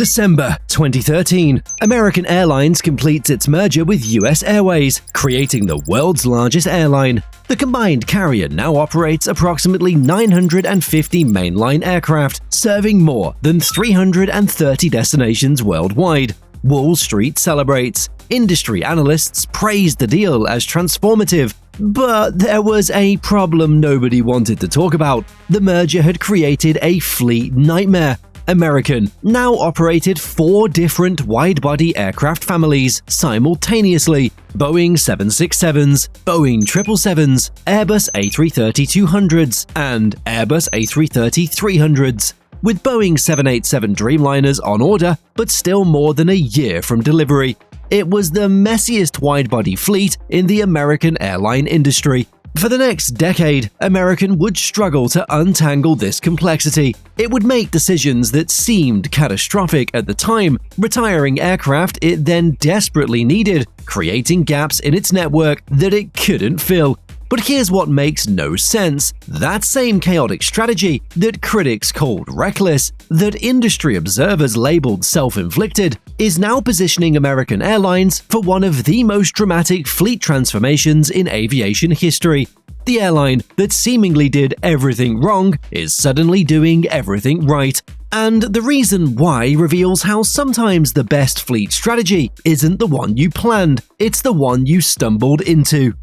December 2013, American Airlines completes its merger with US Airways, creating the world's largest airline. The combined carrier now operates approximately 950 mainline aircraft, serving more than 330 destinations worldwide. Wall Street celebrates. Industry analysts praised the deal as transformative. But there was a problem nobody wanted to talk about. The merger had created a fleet nightmare. American now operated 4 different wide-body aircraft families simultaneously: Boeing 767s, Boeing 777s, Airbus A330-200s, and Airbus A330-300s. With Boeing 787 Dreamliners on order, but still more than a year from delivery. It was the messiest wide-body fleet in the American airline industry. For the next decade, American would struggle to untangle this complexity. It would make decisions that seemed catastrophic at the time, retiring aircraft it then desperately needed, creating gaps in its network that it couldn't fill. But here's what makes no sense. That same chaotic strategy that critics called reckless, that industry observers labeled self-inflicted, is now positioning American Airlines for one of the most dramatic fleet transformations in aviation history. The airline that seemingly did everything wrong is suddenly doing everything right. And the reason why reveals how sometimes the best fleet strategy isn't the one you planned, it's the one you stumbled into.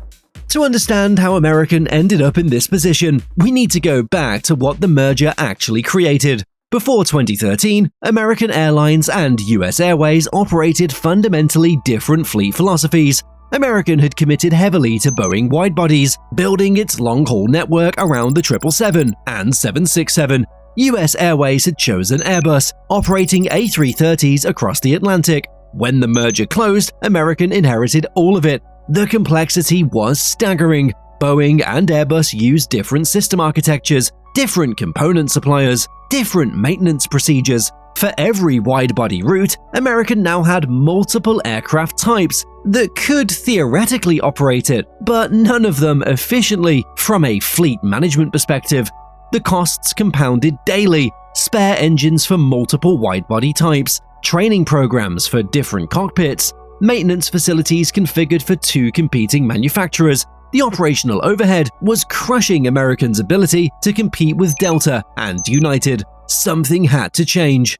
To understand how American ended up in this position, we need to go back to what the merger actually created. Before 2013, American Airlines and US Airways operated fundamentally different fleet philosophies. American had committed heavily to Boeing widebodies, building its long-haul network around the 777 and 767. US Airways had chosen Airbus, operating A330s across the Atlantic. When the merger closed, American inherited all of it. The complexity was staggering. Boeing and Airbus used different system architectures, different component suppliers, different maintenance procedures. For every wide-body route, American now had multiple aircraft types that could theoretically operate it, but none of them efficiently from a fleet management perspective. The costs compounded daily: spare engines for multiple wide-body types, training programs for different cockpits, maintenance facilities configured for 2 competing manufacturers. The operational overhead was crushing American's ability to compete with Delta and United. Something had to change.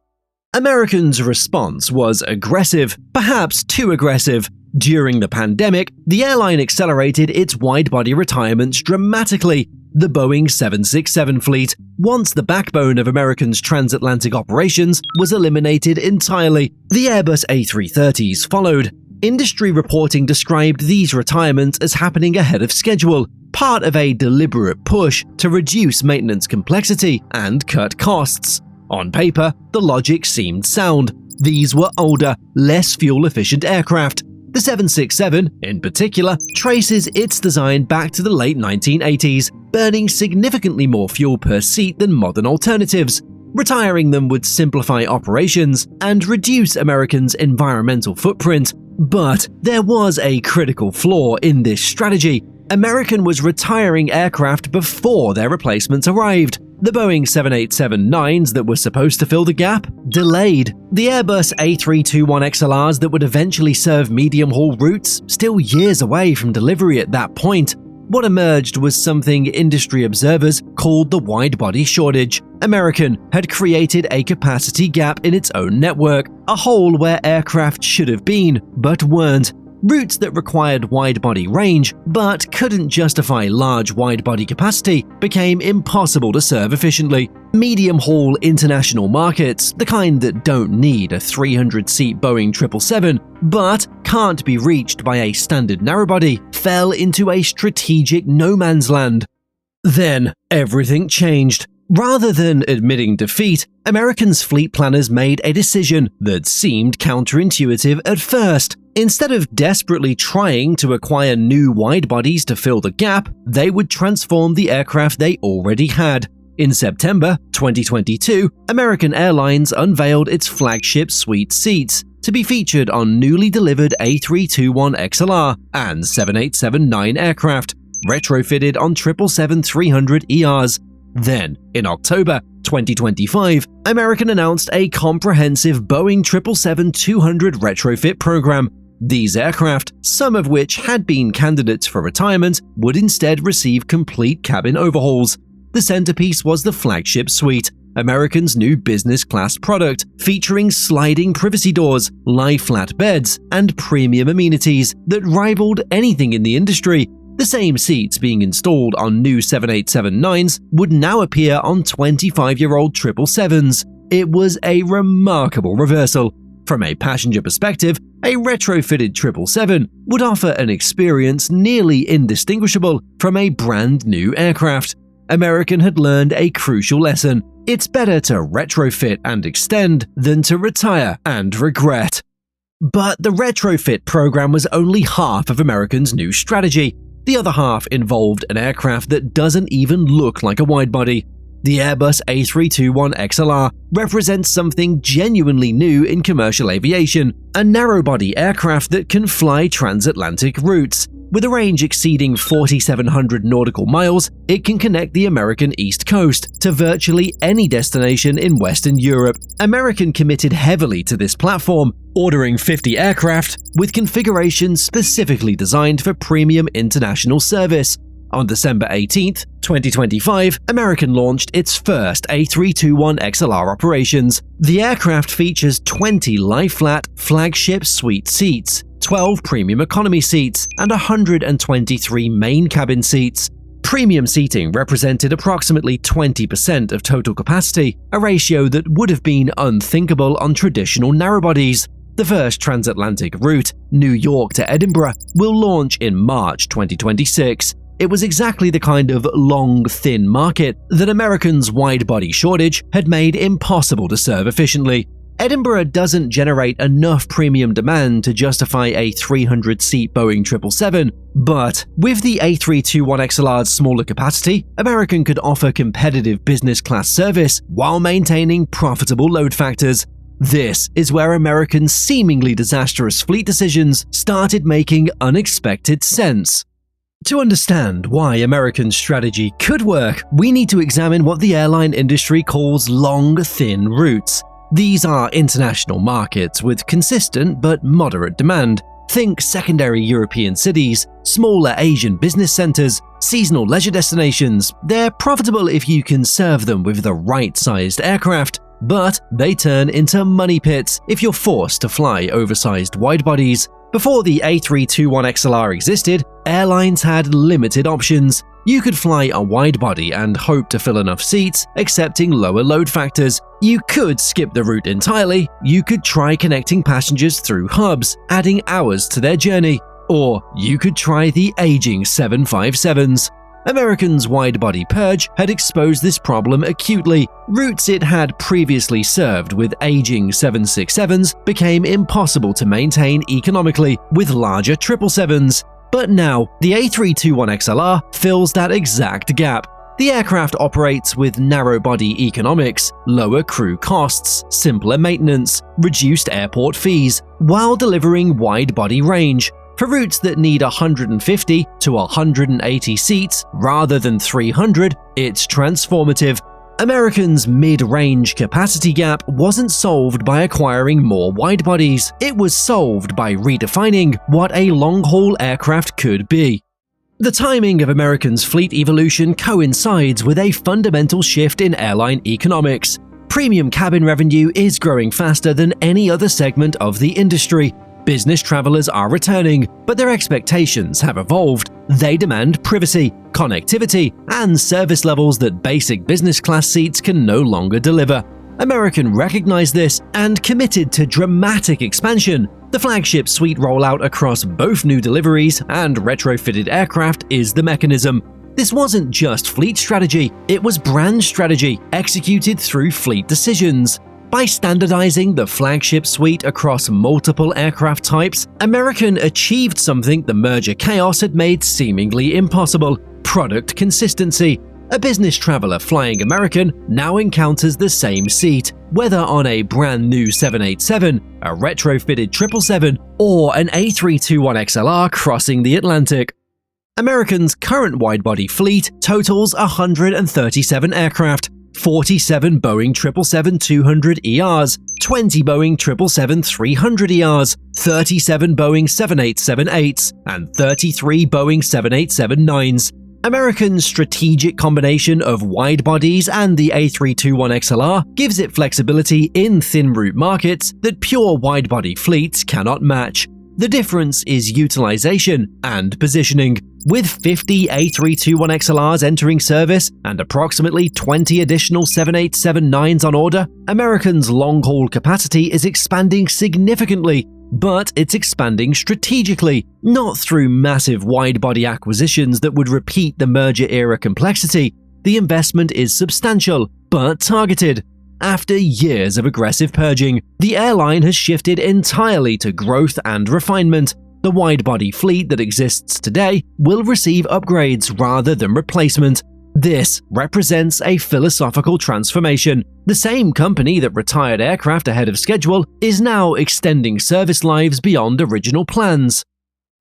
American's response was aggressive, perhaps too aggressive. During the pandemic, the airline accelerated its wide-body retirements dramatically. The Boeing 767 fleet, once the backbone of American's transatlantic operations, was eliminated entirely. The Airbus A330s followed. Industry reporting described these retirements as happening ahead of schedule, part of a deliberate push to reduce maintenance complexity and cut costs. On paper, the logic seemed sound. These were older, less fuel-efficient aircraft. The 767, in particular, traces its design back to the late 1980s, burning significantly more fuel per seat than modern alternatives. Retiring them would simplify operations and reduce American's environmental footprint. But there was a critical flaw in this strategy. American was retiring aircraft before their replacements arrived. The Boeing 787-9s that were supposed to fill the gap delayed. The Airbus A321 XLRs that would eventually serve medium-haul routes still years away from delivery at that point. What emerged was something industry observers called the wide-body shortage. American had created a capacity gap in its own network, a hole where aircraft should have been, but weren't. Routes that required wide-body range but couldn't justify large wide-body capacity became impossible to serve efficiently. Medium-haul international markets, the kind that don't need a 300-seat Boeing 777 but can't be reached by a standard narrowbody, fell into a strategic no-man's land. Then everything changed. Rather than admitting defeat, American's fleet planners made a decision that seemed counterintuitive at first. Instead of desperately trying to acquire new wide-bodies to fill the gap, they would transform the aircraft they already had. In September 2022, American Airlines unveiled its flagship suite seats to be featured on newly delivered A321 XLR and 787-9 aircraft, retrofitted on 777-300 ERs. Then, in October 2025, American announced a comprehensive Boeing 777-200 retrofit program. These aircraft, some of which had been candidates for retirement, would instead receive complete cabin overhauls. The centerpiece was the flagship suite, American's new business class product, featuring sliding privacy doors, lie-flat beds, and premium amenities that rivaled anything in the industry. The same seats being installed on new 787-9s would now appear on 25-year-old 777s. It was a remarkable reversal. From a passenger perspective, a retrofitted 777 would offer an experience nearly indistinguishable from a brand new aircraft. American had learned a crucial lesson. It's better to retrofit and extend than to retire and regret. But the retrofit program was only half of American's new strategy. The other half involved an aircraft that doesn't even look like a widebody. The Airbus A321 XLR represents something genuinely new in commercial aviation, a narrow-body aircraft that can fly transatlantic routes. With a range exceeding 4,700 nautical miles, it can connect the American East Coast to virtually any destination in Western Europe. American committed heavily to this platform, ordering 50 aircraft with configurations specifically designed for premium international service. On December 18, 2025, American launched its first A321 XLR operations. The aircraft features 20 lie-flat flagship suite seats, 12 premium economy seats, and 123 main cabin seats. Premium seating represented approximately 20% of total capacity, a ratio that would have been unthinkable on traditional narrowbodies. The first transatlantic route, New York to Edinburgh, will launch in March 2026. It was exactly the kind of long, thin market that Americans' wide-body shortage had made impossible to serve efficiently. Edinburgh doesn't generate enough premium demand to justify a 300-seat Boeing 777, but with the A321 XLR's smaller capacity, American could offer competitive business class service while maintaining profitable load factors. This is where American's seemingly disastrous fleet decisions started making unexpected sense. To understand why American strategy could work, we need to examine what the airline industry calls long, thin routes. These are international markets with consistent but moderate demand. Think secondary European cities, smaller Asian business centers, seasonal leisure destinations. They're profitable if you can serve them with the right-sized aircraft, but they turn into money pits if you're forced to fly oversized widebodies. Before the A321 XLR existed, airlines had limited options. You could fly a widebody and hope to fill enough seats, accepting lower load factors. You could skip the route entirely. You could try connecting passengers through hubs, adding hours to their journey. Or you could try the aging 757s. American's wide-body purge had exposed this problem acutely. Routes it had previously served with aging 767s became impossible to maintain economically with larger 777s. But now, the A321 XLR fills that exact gap. The aircraft operates with narrow-body economics, lower crew costs, simpler maintenance, reduced airport fees, while delivering wide-body range. For routes that need 150 to 180 seats rather than 300, it's transformative. American's mid-range capacity gap wasn't solved by acquiring more widebodies. It was solved by redefining what a long-haul aircraft could be. The timing of American's fleet evolution coincides with a fundamental shift in airline economics. Premium cabin revenue is growing faster than any other segment of the industry. Business travelers are returning, but their expectations have evolved. They demand privacy, connectivity, and service levels that basic business class seats can no longer deliver. American recognized this and committed to dramatic expansion. The flagship suite rollout across both new deliveries and retrofitted aircraft is the mechanism. This wasn't just fleet strategy, it was brand strategy executed through fleet decisions. By standardizing the flagship suite across multiple aircraft types, American achieved something the merger chaos had made seemingly impossible: product consistency. A business traveler flying American now encounters the same seat, whether on a brand new 787, a retrofitted 777, or an A321 XLR crossing the Atlantic. American's current widebody fleet totals 137 aircraft. 47 Boeing 777-200ERs, 20 Boeing 777-300ERs, 37 Boeing 787-8s, and 33 Boeing 787-9s. American's strategic combination of wide bodies and the A321 XLR gives it flexibility in thin route markets that pure wide-body fleets cannot match. The difference is utilization and positioning. With 50 A321 XLRs entering service and approximately 20 additional 787-9s on order, American's long-haul capacity is expanding significantly. But it's expanding strategically, not through massive wide-body acquisitions that would repeat the merger-era complexity. The investment is substantial, but targeted. After years of aggressive purging, the airline has shifted entirely to growth and refinement. The wide-body fleet that exists today will receive upgrades rather than replacement. This represents a philosophical transformation. The same company that retired aircraft ahead of schedule is now extending service lives beyond original plans.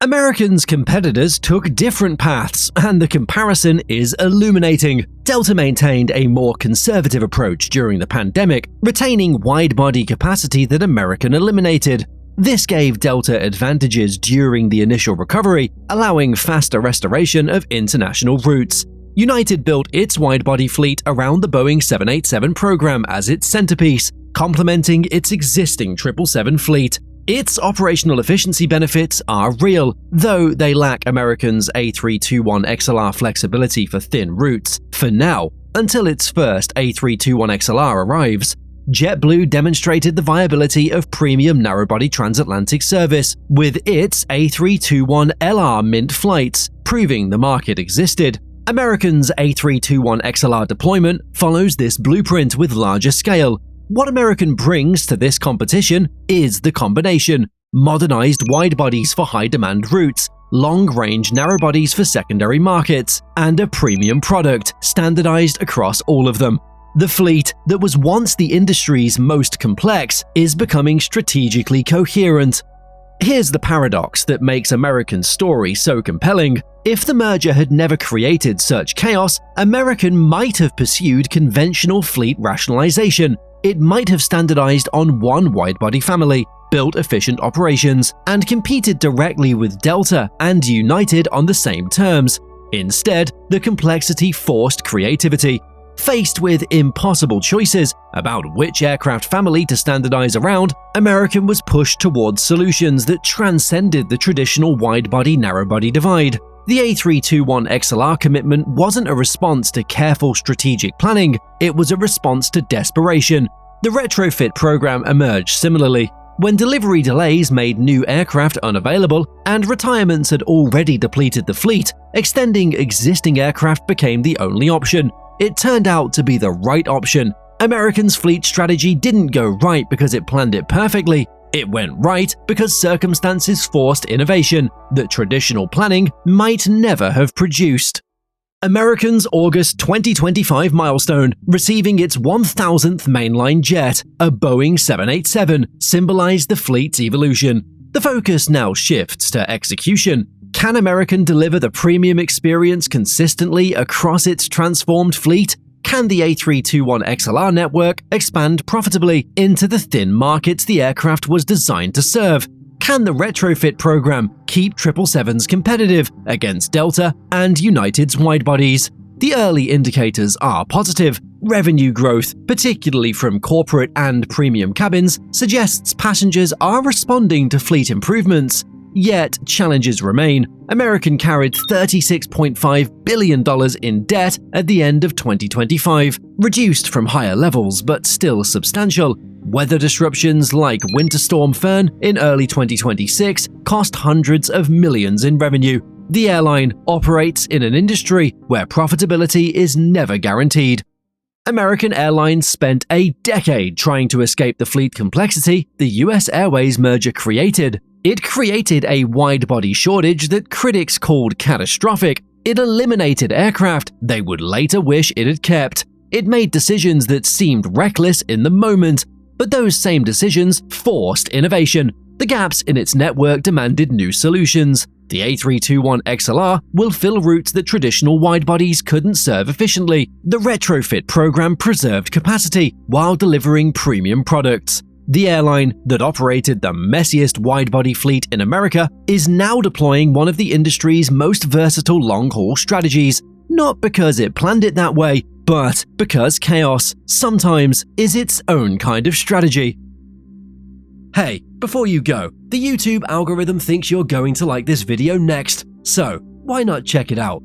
American's competitors took different paths, and the comparison is illuminating. Delta maintained a more conservative approach during the pandemic, retaining wide-body capacity that American eliminated. This gave Delta advantages during the initial recovery, allowing faster restoration of international routes. United built its wide-body fleet around the Boeing 787 program as its centerpiece, complementing its existing 777 fleet. Its operational efficiency benefits are real, though they lack American's A321 XLR flexibility for thin routes, for now, until its first A321 XLR arrives. JetBlue demonstrated the viability of premium narrowbody transatlantic service with its A321LR Mint flights, proving the market existed. American's A321 XLR deployment follows this blueprint with larger scale. What American brings to this competition is the combination: modernized wide-bodies for high-demand routes, long-range narrow-bodies for secondary markets, and a premium product standardized across all of them. The fleet that was once the industry's most complex is becoming strategically coherent. Here's the paradox that makes American's story so compelling. If the merger had never created such chaos, American might have pursued conventional fleet rationalization. It might have standardized on one wide-body family, built efficient operations, and competed directly with Delta and United on the same terms. Instead, the complexity forced creativity. Faced with impossible choices about which aircraft family to standardize around, American was pushed towards solutions that transcended the traditional wide-body narrow-body divide. The A321 XLR commitment wasn't a response to careful strategic planning, it was a response to desperation. The retrofit program emerged similarly. When delivery delays made new aircraft unavailable and retirements had already depleted the fleet, extending existing aircraft became the only option. It turned out to be the right option. American's fleet strategy didn't go right because it planned it perfectly. It went right because circumstances forced innovation that traditional planning might never have produced. American's August 2025 milestone, receiving its 1,000th mainline jet, a Boeing 787, symbolized the fleet's evolution. The focus now shifts to execution. Can American deliver the premium experience consistently across its transformed fleet? Can the A321 XLR network expand profitably into the thin markets the aircraft was designed to serve? Can the retrofit program keep 777s competitive against Delta and United's widebodies? The early indicators are positive. Revenue growth, particularly from corporate and premium cabins, suggests passengers are responding to fleet improvements. Yet, challenges remain. American carried $36.5 billion in debt at the end of 2025, reduced from higher levels but still substantial. Weather disruptions like Winter Storm Fern in early 2026 cost hundreds of millions in revenue. The airline operates in an industry where profitability is never guaranteed. American Airlines spent a decade trying to escape the fleet complexity the US Airways merger created. It created a wide-body shortage that critics called catastrophic. It eliminated aircraft they would later wish it had kept. It made decisions that seemed reckless in the moment, but those same decisions forced innovation. The gaps in its network demanded new solutions. The A321 XLR will fill routes that traditional widebodies couldn't serve efficiently. The retrofit program preserved capacity while delivering premium products. The airline that operated the messiest widebody fleet in America is now deploying one of the industry's most versatile long-haul strategies, not because it planned it that way, but because chaos sometimes is its own kind of strategy. Hey, before you go, the YouTube algorithm thinks you're going to like this video next, so why not check it out?